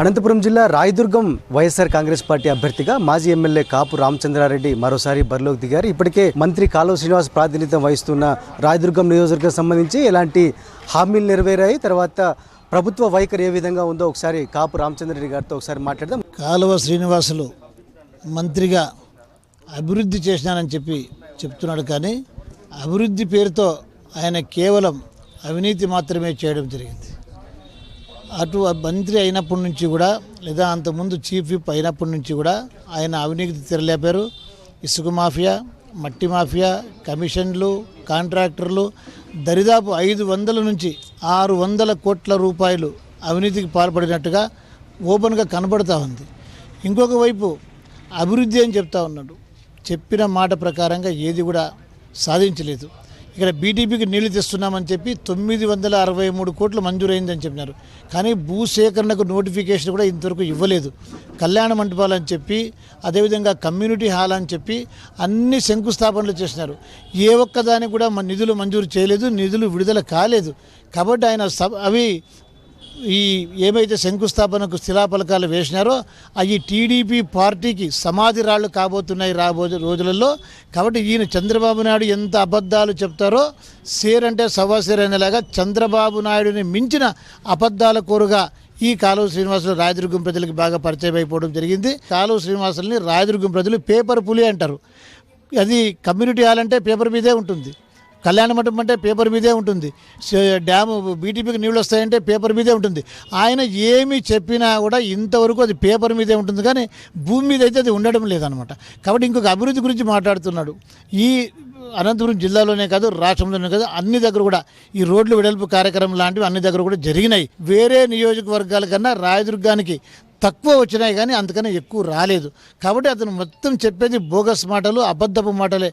అనంతపురం జిల్లా రాయదుర్గం వైఎస్ఆర్ కాంగ్రెస్ పార్టీ అభ్యర్థిగా మాజీ ఎమ్మెల్యే కాపు రామచంద్రారెడ్డి మరోసారి బరిలోకి దిగారు. ఇప్పటికే మంత్రి కాలువ శ్రీనివాస్ ప్రాతినిధ్యం వహిస్తున్న రాయదుర్గం నియోజకవర్గం సంబంధించి ఎలాంటి హామీలు నెరవేరాయి, తర్వాత ప్రభుత్వ వైఖరి ఏ విధంగా ఉందో ఒకసారి కాపు రామచంద్రారెడ్డి గారితో ఒకసారి మాట్లాడదాం. కాలువ శ్రీనివాసులు మంత్రిగా అభివృద్ధి చేసినానని చెప్తున్నాడు, కానీ అభివృద్ధి పేరుతో ఆయన కేవలం అవినీతి మాత్రమే చేయడం జరిగింది. అటు మంత్రి అయినప్పటి నుంచి కూడా, లేదా అంతకుముందు చీఫ్ విప్ అయినప్పటి నుంచి కూడా ఆయన అవినీతి తెరలేపారు. ఇసుక మాఫియా, మట్టి మాఫియా, కమిషన్లు, కాంట్రాక్టర్లు దరిదాపు 500 నుంచి 600 కోట్ల రూపాయలు అవినీతికి పాల్పడినట్టుగా ఓపెన్గా కనబడుతూ ఉంది. ఇంకొక వైపు అభివృద్ధి అని చెప్తా ఉన్నాడు. చెప్పిన మాట ప్రకారంగా ఏది కూడా సాధించలేదు. ఇక్కడ బీటీపీకి నీళ్లు తెస్తున్నామని చెప్పి 963 కోట్లు మంజూరైందని చెప్పినారు, కానీ భూసేకరణకు నోటిఫికేషన్ కూడా ఇంతవరకు ఇవ్వలేదు. కళ్యాణ మంటపాలు అని చెప్పి, అదేవిధంగా కమ్యూనిటీ హాల్ అని చెప్పి అన్ని శంకుస్థాపనలు చేసినారు. ఏ ఒక్కదానికి కూడా నిధులు మంజూరు చేయలేదు, నిధులు విడుదల కాలేదు. కాబట్టి ఆయన అవి ఈ ఏమైతే శంకుస్థాపనకు శిలాఫలకాలు వేసినారో అవి టీడీపీ పార్టీకి సమాధి రాళ్ళు కాబోతున్నాయి రాబోయే రోజులలో. కాబట్టి ఈయన చంద్రబాబు నాయుడు ఎంత అబద్ధాలు చెప్తారో సేర్ అంటే సవాసేర్ అనేలాగా చంద్రబాబు నాయుడుని మించిన అబద్ధాల కోరుగా ఈ కాలువ శ్రీనివాసులు రాయదుర్గం ప్రజలకు బాగా పరిచయం అయిపోవడం జరిగింది. కాలువ శ్రీనివాసుల్ని రాయదుర్గం ప్రజలు పేపర్ పులి అంటారు. అది కమ్యూనిటీ హాల్ అంటే పేపర్ మీదే ఉంటుంది, కళ్యాణ మండపం అంటే పేపర్ మీదే ఉంటుంది, డ్యాము బీటీపీకి నీళ్ళు వస్తాయంటే పేపర్ మీదే ఉంటుంది. ఆయన ఏమి చెప్పినా కూడా ఇంతవరకు అది పేపర్ మీదే ఉంటుంది, కానీ భూమి మీద అయితే అది ఉండడం లేదనమాట. కాబట్టి ఇంకొక అభివృద్ధి గురించి మాట్లాడుతున్నాడు. ఈ అనంతపురం జిల్లాలోనే కాదు, రాష్ట్రంలోనే కాదు, అన్ని దగ్గర కూడా ఈ రోడ్లు వెడల్పు కార్యక్రమం లాంటివి అన్ని దగ్గర కూడా జరిగినాయి. వేరే నియోజకవర్గాల కన్నా రాయదుర్గానికి తక్కువ వచ్చినాయి, కానీ అంతకన్నా ఎక్కువ రాలేదు. కాబట్టి అతను మొత్తం చెప్పేది బోగస్ మాటలు, అబద్ధపు మాటలే.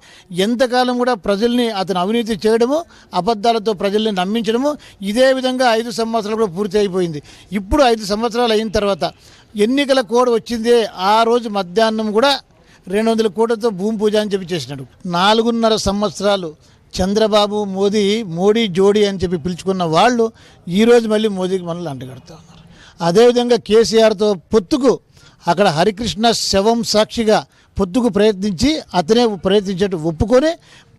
ఎంతకాలం కూడా ప్రజల్ని అతను అవినీతి చేయడము, అబద్ధాలతో ప్రజల్ని నమ్మించడము, ఇదే విధంగా 5 సంవత్సరాలు కూడా పూర్తి అయిపోయింది. ఇప్పుడు 5 సంవత్సరాలు అయిన తర్వాత ఎన్నికల కోడ్ వచ్చిందే ఆ రోజు మధ్యాహ్నం కూడా 200 కోట్లతో భూమి పూజ అని చెప్పి చేసినాడు. 4.5 సంవత్సరాలు చంద్రబాబు మోడీ జోడీ అని చెప్పి పిలుచుకున్న వాళ్ళు ఈరోజు మళ్ళీ మోదీకి మనల్ని అంటగడుతూ ఉన్నారు. అదేవిధంగా కేసీఆర్తో పొత్తుకు అక్కడ హరికృష్ణ శవం సాక్షిగా పొత్తుకు ప్రయత్నించి అతనే ప్రయత్నించేట్టు ఒప్పుకొని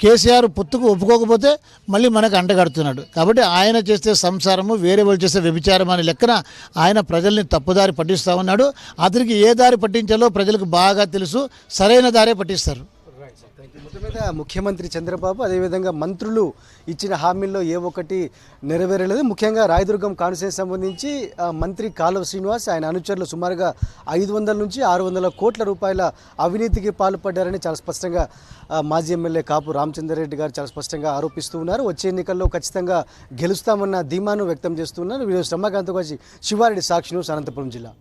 కేసీఆర్ పొత్తుకు ఒప్పుకోకపోతే మళ్ళీ మనకు అంటగడుతున్నాడు. కాబట్టి ఆయన చేస్తే సంసారము, వేరే వాళ్ళు చేస్తే వ్యభిచారం అనే లెక్కన ఆయన ప్రజల్ని తప్పుదారి పట్టిస్తూ ఉన్నాడు. అతనికి ఏ దారి పట్టించాలో ప్రజలకు బాగా తెలుసు, సరైన దారే పట్టిస్తారు. మొత్తం మీద ముఖ్యమంత్రి చంద్రబాబు అదేవిధంగా మంత్రులు ఇచ్చిన హామీల్లో ఏ ఒక్కటి నెరవేరలేదు. ముఖ్యంగా రాయదుర్గం కాన్స్టిట్యూన్సీకి సంబంధించి మంత్రి కాలువ శ్రీనివాస్ ఆయన అనుచరులు సుమారుగా 500 నుంచి 600 కోట్ల రూపాయల అవినీతికి పాల్పడ్డారని చాలా స్పష్టంగా మాజీ ఎమ్మెల్యే కాపు రామచంద్రారెడ్డి గారు చాలా స్పష్టంగా ఆరోపిస్తూ ఉన్నారు. వచ్చే ఎన్నికల్లో ఖచ్చితంగా గెలుస్తామన్న ధీమాను వ్యక్తం చేస్తున్నారు. వీడియో రమాకాంత్ వచ్చి శివారెడ్డి, సాక్షి న్యూస్, అనంతపురం జిల్లా.